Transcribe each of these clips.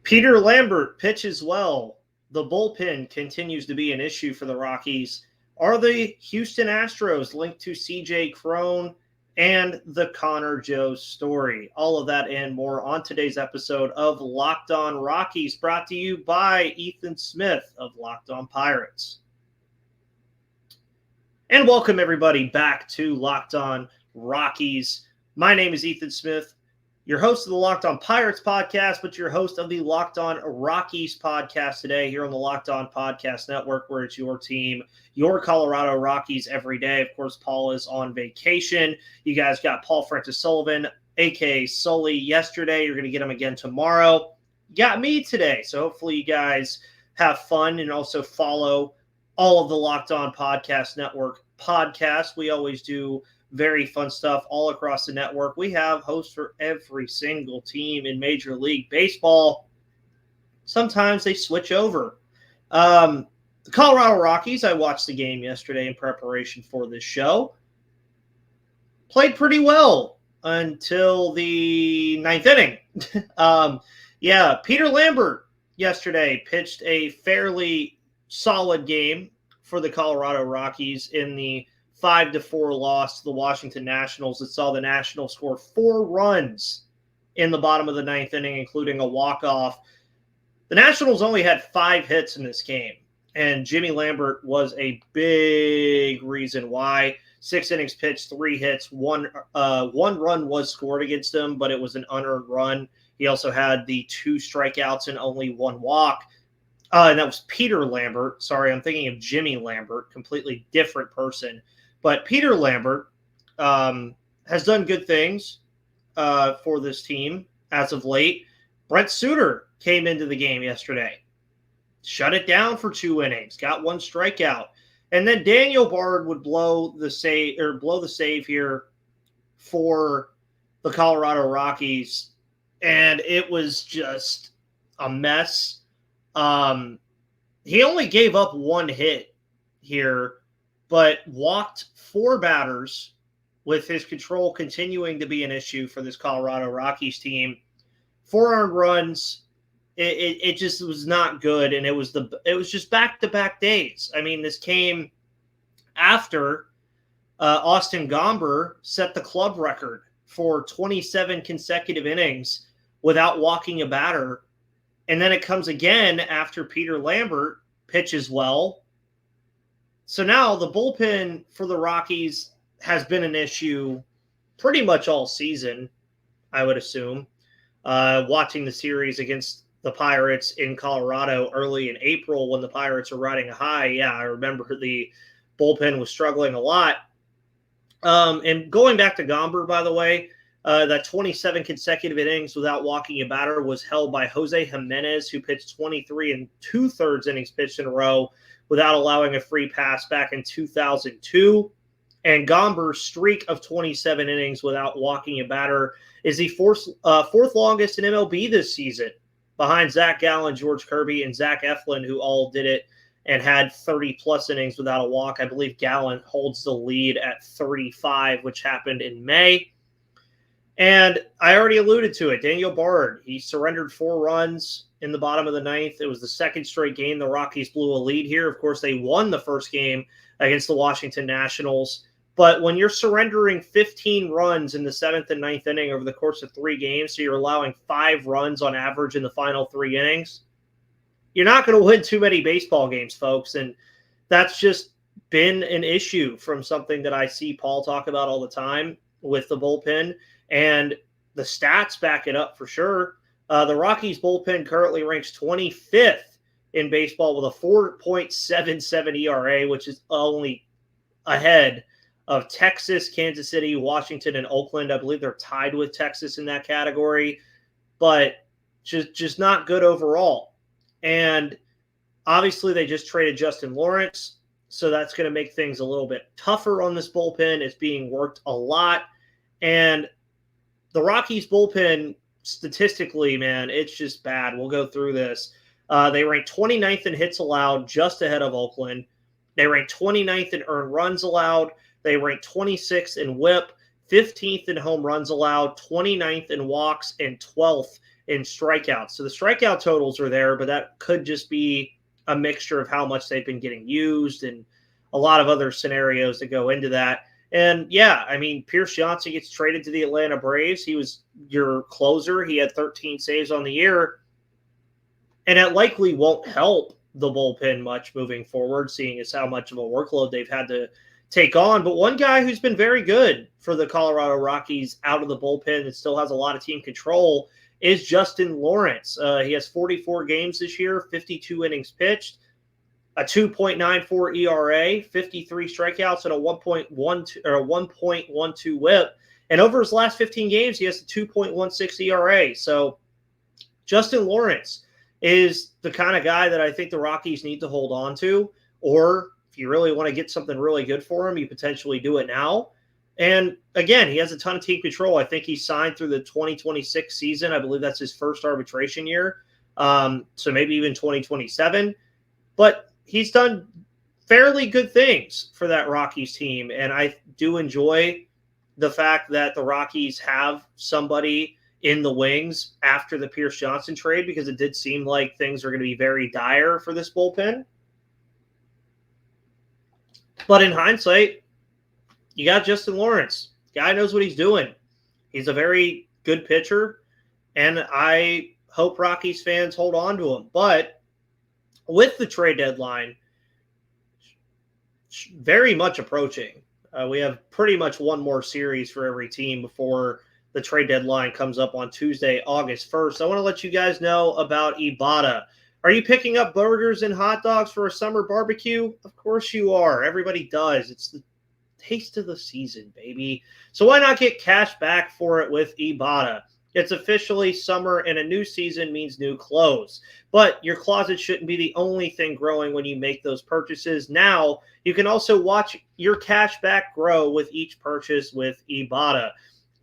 Peter Lambert pitches well. The bullpen continues to be an issue for the Rockies. Are the Houston Astros linked to CJ Cron and the Connor Joe story? All of that and more on today's episode of Locked On Rockies, brought to you by Ethan Smith of Locked On Pirates. And welcome everybody back to Locked On Rockies. My name is Ethan Smith, your host of the Locked On Pirates podcast, but your host of the Locked On Rockies podcast today here on the Locked On Podcast Network, where it's your team, your Colorado Rockies every day. Of course, Paul is on vacation. You guys got Paul Francis Sullivan, a.k.a. Sully, yesterday. You're going to get him again tomorrow. You got me today. So hopefully you guys have fun and also follow all of the Locked On Podcast Network podcasts. We always do very fun stuff all across the network. We have hosts for every single team in Major League Baseball. Sometimes they switch over. The Colorado Rockies, I watched the game yesterday in preparation for this show. Played pretty well until the ninth inning. Peter Lambert yesterday pitched a fairly solid game for the Colorado Rockies in the 5-4 loss to the Washington Nationals. It saw the Nationals score 4 runs in the bottom of the ninth inning, including a walk-off. The Nationals only had 5 hits in this game, and Jimmy Lambert was a big reason why. 6 innings pitched, 3 hits, one run was scored against him, but it was an unearned run. He also had the 2 strikeouts and only 1 walk. And that was Peter Lambert. Sorry, I'm thinking of Jimmy Lambert, completely different person. But Peter Lambert has done good things for this team as of late. Brent Suter came into the game yesterday, shut it down for 2 innings, got 1 strikeout, and then Daniel Bard would blow the save here for the Colorado Rockies, and it was just a mess. He only gave up 1 hit here, but walked 4 batters, with his control continuing to be an issue for this Colorado Rockies team. 4 earned runs. It just was not good, and it was just back-to-back days. I mean, this came after Austin Gomber set the club record for 27 consecutive innings without walking a batter. And then it comes again after Peter Lambert pitches well. So now the bullpen for the Rockies has been an issue pretty much all season, I would assume. Watching the series against the Pirates in Colorado early in April when the Pirates were riding a high, I remember the bullpen was struggling a lot. And going back to Gomber, by the way, that 27 consecutive innings without walking a batter was held by Jose Jimenez, who pitched 23 2/3 innings pitched in a row without allowing a free pass back in 2002. And Gomber's streak of 27 innings without walking a batter is the fourth longest in MLB this season, behind Zach Gallen, George Kirby, and Zach Eflin, who all did it and had 30-plus innings without a walk. I believe Gallen holds the lead at 35, which happened in May. And I already alluded to it. Daniel Bard, he surrendered 4 runs in the bottom of the ninth. It was the second straight game the Rockies blew a lead here. Of course, they won the first game against the Washington Nationals. But when you're surrendering 15 runs in the 7th and 9th inning over the course of 3 games, so you're allowing 5 runs on average in the final 3 innings, you're not going to win too many baseball games, folks. And that's just been an issue from something that I see Paul talk about all the time with the bullpen. And the stats back it up for sure. The Rockies bullpen currently ranks 25th in baseball with a 4.77 ERA, which is only ahead of Texas, Kansas City, Washington, and Oakland. I believe they're tied with Texas in that category, but just not good overall. And obviously they just traded Justin Lawrence, so that's going to make things a little bit tougher on this bullpen. It's being worked a lot. And the Rockies bullpen, statistically, man, it's just bad. We'll go through this. They rank 29th in hits allowed, just ahead of Oakland. They rank 29th in earned runs allowed. They rank 26th in WHIP, 15th in home runs allowed, 29th in walks, and 12th in strikeouts. So the strikeout totals are there, but that could just be a mixture of how much they've been getting used and a lot of other scenarios that go into that. And yeah, I mean, Pierce Johnson gets traded to the Atlanta Braves. He was your closer. He had 13 saves on the year. And that likely won't help the bullpen much moving forward, seeing as how much of a workload they've had to take on. But one guy who's been very good for the Colorado Rockies out of the bullpen and still has a lot of team control is Justin Lawrence. He has 44 games this year, 52 innings pitched, a 2.94 ERA, 53 strikeouts, and a 1.12 WHIP. And over his last 15 games, he has a 2.16 ERA. So Justin Lawrence is the kind of guy that I think the Rockies need to hold on to. Or if you really want to get something really good for him, you potentially do it now. And again, he has a ton of team control. I think he signed through the 2026 season. I believe that's his first arbitration year. So maybe even 2027. But he's done fairly good things for that Rockies team. And I do enjoy the fact that the Rockies have somebody in the wings after the Pierce Johnson trade, because it did seem like things are going to be very dire for this bullpen. But in hindsight, you got Justin Lawrence. Guy knows what he's doing. He's a very good pitcher, and I hope Rockies fans hold on to him. But with the trade deadline very much approaching, we have pretty much one more series for every team before the trade deadline comes up on Tuesday, August 1st. I want to let you guys know about Ibotta. Are you picking up burgers and hot dogs for a summer barbecue? Of course you are. Everybody does. It's the taste of the season, baby. So why not get cash back for it with Ibotta? It's officially summer, and a new season means new clothes. But your closet shouldn't be the only thing growing when you make those purchases. Now, you can also watch your cash back grow with each purchase with Ibotta.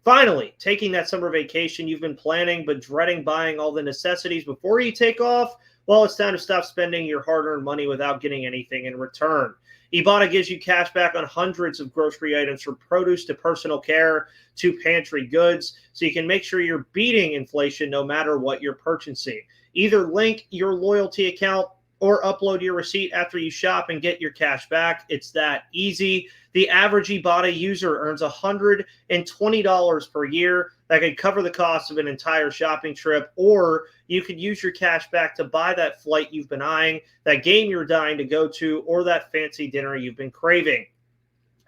Finally, taking that summer vacation you've been planning but dreading buying all the necessities before you take off, well, it's time to stop spending your hard-earned money without getting anything in return. Ibotta gives you cash back on hundreds of grocery items, from produce to personal care to pantry goods, so you can make sure you're beating inflation no matter what you're purchasing. Either link your loyalty account or upload your receipt after you shop and get your cash back. It's that easy. The average Ibotta user earns $120 per year. That could cover the cost of an entire shopping trip, or you could use your cash back to buy that flight you've been eyeing, that game you're dying to go to, or that fancy dinner you've been craving.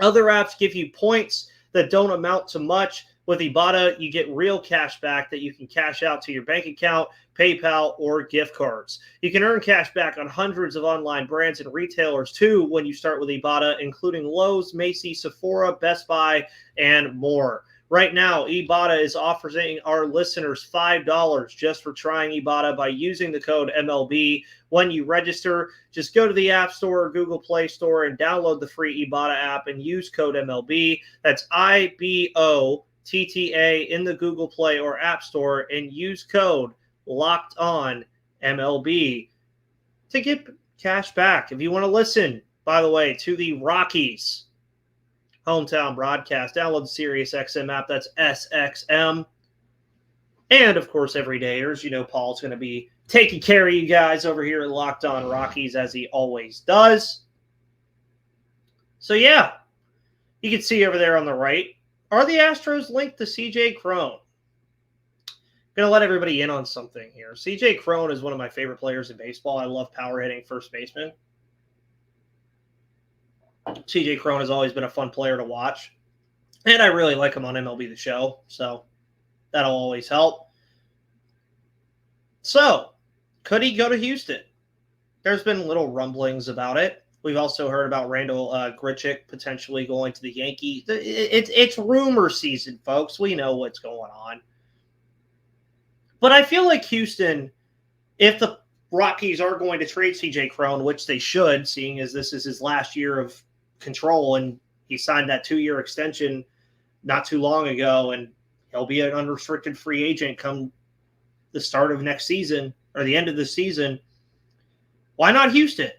Other apps give you points that don't amount to much. With Ibotta, you get real cash back that you can cash out to your bank account, PayPal, or gift cards. You can earn cash back on hundreds of online brands and retailers too when you start with Ibotta, including Lowe's, Macy's, Sephora, Best Buy, and more. Right now, Ibotta is offering our listeners $5 just for trying Ibotta by using the code MLB. When you register, just go to the App Store or Google Play Store and download the free Ibotta app and use code MLB. That's IBOTTA in the Google Play or App Store, and use code LOCKEDON MLB to get cash back. If you want to listen, by the way, to the Rockies hometown broadcast, download the SiriusXM app. That's SXM. And, of course, everydayers, you know Paul's going to be taking care of you guys over here at Locked On Rockies, as he always does. So, yeah, you can see over there on the right, are the Astros linked to CJ Cron? I'm going to let everybody in on something here. CJ Cron is one of my favorite players in baseball. I love power hitting first baseman. CJ Cron has always been a fun player to watch, and I really like him on MLB The Show, so that'll always help. So, could he go to Houston? There's been little rumblings about it. We've also heard about Randall Grichuk potentially going to the Yankees. It's rumor season, folks. We know what's going on. But I feel like Houston, if the Rockies are going to trade CJ Cron, which they should, seeing as this is his last year of control, and he signed that 2-year extension not too long ago, and he'll be an unrestricted free agent come the start of next season or the end of the season. Why not Houston?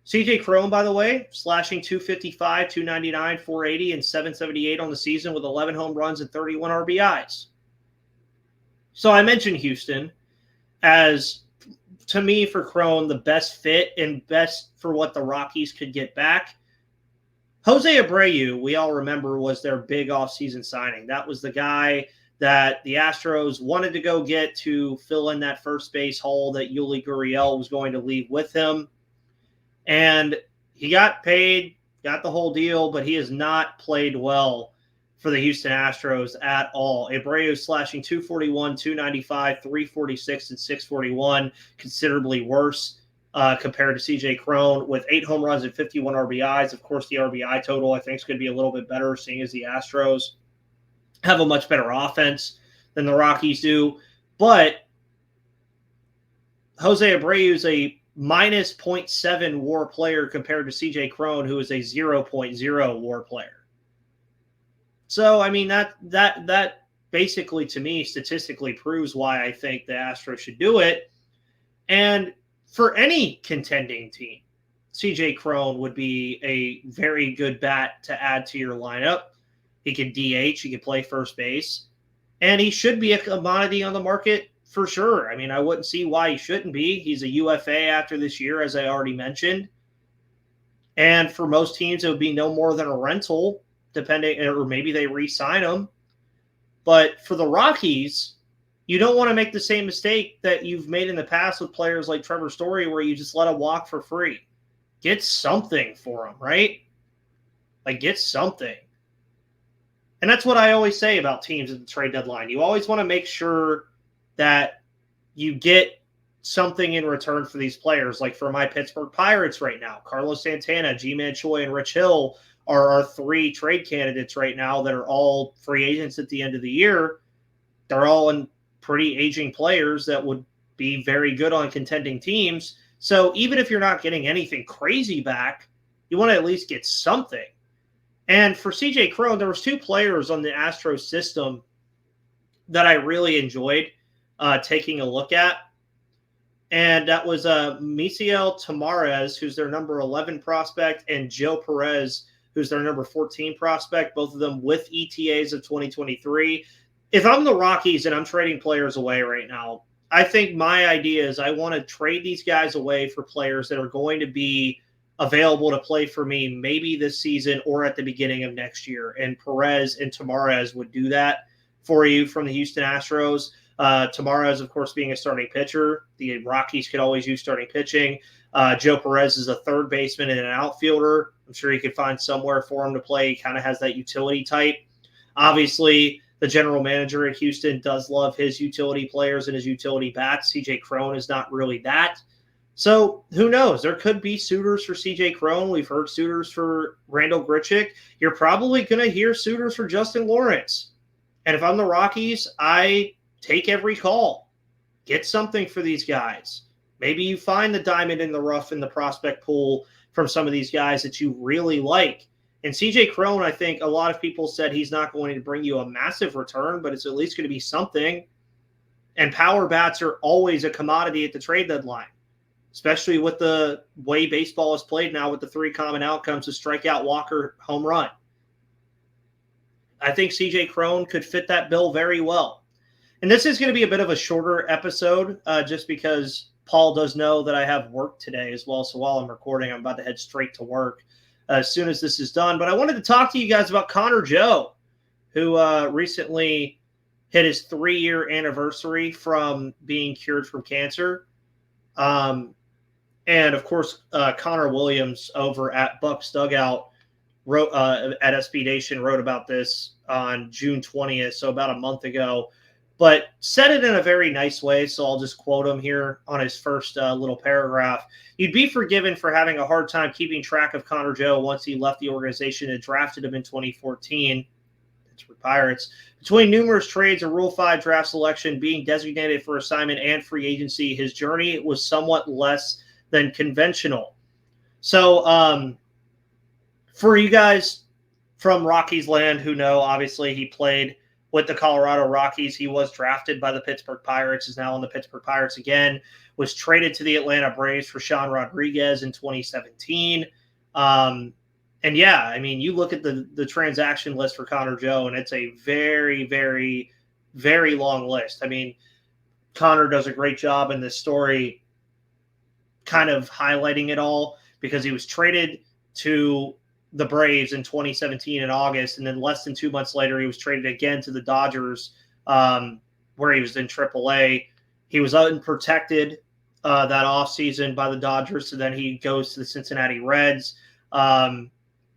CJ Cron, by the way, slashing 255, 299, 480, and 778 on the season with 11 home runs and 31 RBIs. So I mentioned Houston as, to me, for Cron, the best fit and best for what the Rockies could get back. Jose Abreu, we all remember, was their big offseason signing. That was the guy that the Astros wanted to go get to fill in that first base hole that Yuli Gurriel was going to leave with him. And he got paid, got the whole deal, but he has not played well for the Houston Astros at all. Abreu slashing 241, 295, 346, and 641, considerably worse compared to CJ Cron with 8 home runs and 51 RBIs. Of course, the RBI total I think is going to be a little bit better, seeing as the Astros have a much better offense than the Rockies do. But Jose Abreu is a minus 0.7 WAR player compared to CJ Cron, who is a 0.0 WAR player. So, I mean, that basically, to me, statistically proves why I think the Astros should do it. And for any contending team, CJ Cron would be a very good bat to add to your lineup. He can DH, he can play first base, and he should be a commodity on the market for sure. I mean, I wouldn't see why he shouldn't be. He's a UFA after this year, as I already mentioned. And for most teams, it would be no more than a rental, depending, or maybe they re-sign him. But for the Rockies, you don't want to make the same mistake that you've made in the past with players like Trevor Story, where you just let him walk for free. Get something for him, right? Like, get something. And that's what I always say about teams at the trade deadline. You always want to make sure that you get something in return for these players. Like for my Pittsburgh Pirates right now, Carlos Santana, G-Man Choi, and Rich Hill are our 3 trade candidates right now that are all free agents at the end of the year. They're all in pretty aging players that would be very good on contending teams. So even if you're not getting anything crazy back, you want to at least get something. And for CJ Cron, there was 2 players on the Astros system that I really enjoyed taking a look at. And that was Misael Tamarez, who's their number 11 prospect, and Joe Perez, who's their number 14 prospect, both of them with ETAs of 2023. If I'm the Rockies and I'm trading players away right now, I think my idea is I want to trade these guys away for players that are going to be available to play for me maybe this season or at the beginning of next year. And Perez and Tamarez would do that for you from the Houston Astros. Tamarez, of course, being a starting pitcher. The Rockies could always use starting pitching. Joe Perez is a third baseman and an outfielder. I'm sure you could find somewhere for him to play. He kind of has that utility type. Obviously, the general manager at Houston does love his utility players and his utility bats. CJ Cron is not really that. So who knows? There could be suitors for CJ Cron. We've heard suitors for Randall Grichuk. You're probably going to hear suitors for Justin Lawrence. And if I'm the Rockies, I take every call. Get something for these guys. Maybe you find the diamond in the rough in the prospect pool from some of these guys that you really like. And CJ Cron, I think a lot of people said he's not going to bring you a massive return, but it's at least going to be something. And power bats are always a commodity at the trade deadline, especially with the way baseball is played now with the 3 common outcomes of strikeout, walker, home run. I think CJ Cron could fit that bill very well. And this is going to be a bit of a shorter episode just because Paul does know that I have work today as well. So while I'm recording, I'm about to head straight to work as soon as this is done. But I wanted to talk to you guys about Connor Joe, who recently hit his 3-year anniversary from being cured from cancer. And, of course, Connor Williams over at Buck's Dugout wrote at SB Nation wrote about this on June 20th, so about a month ago, but said it in a very nice way, so I'll just quote him here on his first little paragraph. You'd be forgiven for having a hard time keeping track of Connor Joe once he left the organization and drafted him in 2014. It's for Pirates. Between numerous trades, a Rule 5 draft selection, being designated for assignment, and free agency, his journey was somewhat less than conventional. So for you guys from Rockies land who know, obviously he played with the Colorado Rockies. He was drafted by the Pittsburgh Pirates, is now on the Pittsburgh Pirates again, was traded to the Atlanta Braves for Sean Rodriguez in 2017. And yeah, I mean, you look at the transaction list for Connor Joe, and it's a very, very very long list. I mean, Connor does a great job in this story kind of highlighting it all, because he was traded to the Braves in 2017 in August, and then less than 2 months later, he was traded again to the Dodgers, where he was in AAA. He was unprotected that offseason by the Dodgers, so then he goes to the Cincinnati Reds.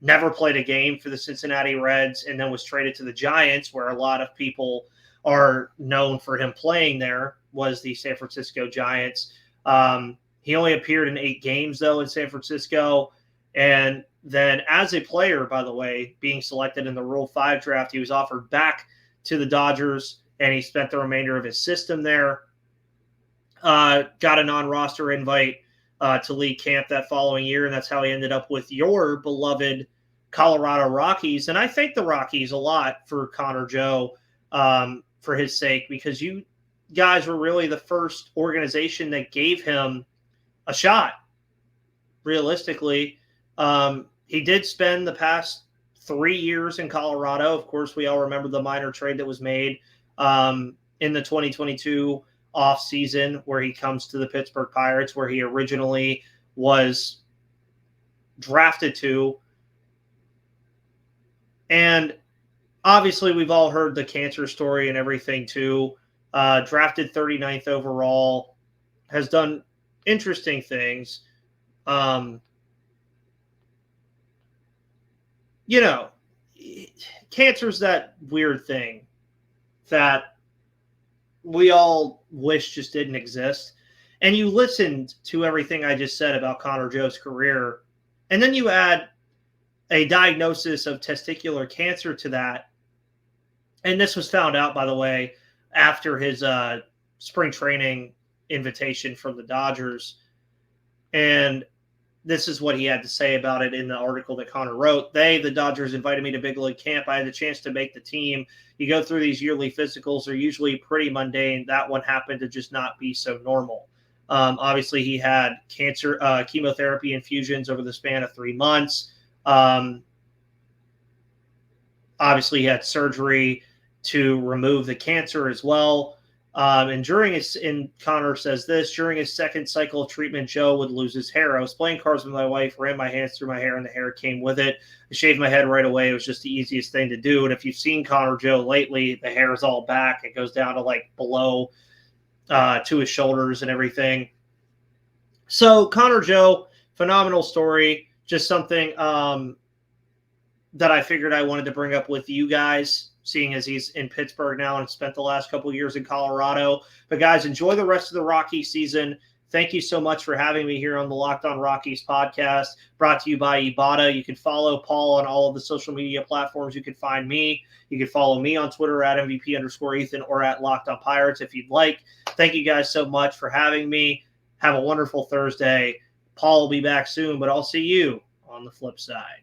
Never played a game for the Cincinnati Reds, and then was traded to the Giants, where a lot of people are known for him playing there, was the San Francisco Giants. He only appeared in 8 games, though, in San Francisco. And then as a player, by the way, being selected in the Rule 5 draft, he was offered back to the Dodgers, and he spent the remainder of his system there. Got a non-roster invite to league camp that following year, and that's how he ended up with your beloved Colorado Rockies. And I thank the Rockies a lot for Connor Joe, for his sake, because you guys were really the first organization that gave him a shot. Realistically, he did spend the past 3 years in Colorado. Of course, we all remember the minor trade that was made in the 2022 offseason, where he comes to the Pittsburgh Pirates, where he originally was drafted to. And obviously, we've all heard the cancer story and everything too. Drafted 39th overall, has done interesting things. You know, cancer's that weird thing that we all wish just didn't exist. And you listened to everything I just said about Connor Joe's career, and then you add a diagnosis of testicular cancer to that. And this was found out, by the way, after his spring training invitation from the Dodgers. And this is what he had to say about it in the article that Connor wrote. The Dodgers, invited me to big league camp. I had the chance to make the team. You go through these yearly physicals. They're usually pretty mundane. That one happened to just not be so normal. Obviously, he had cancer chemotherapy infusions over the span of 3 months. Obviously, he had surgery to remove the cancer as well. And Connor says this, during his second cycle of treatment, Joe would lose his hair. I was playing cards with my wife, ran my hands through my hair, and the hair came with it. I shaved my head right away. It was just the easiest thing to do. And if you've seen Connor Joe lately, the hair is all back. It goes down to like below to his shoulders and everything. So Connor Joe, phenomenal story. Just something that I figured I wanted to bring up with you guys, seeing as he's in Pittsburgh now and spent the last couple of years in Colorado. But guys, enjoy the rest of the Rockies season. Thank you so much for having me here on the Locked On Rockies podcast, brought to you by Ibotta. You can follow Paul on all of the social media platforms. You can find me. You can follow me on Twitter at MVP_Ethan or at Locked On Pirates if you'd like. Thank you guys so much for having me. Have a wonderful Thursday. Paul will be back soon, but I'll see you on the flip side.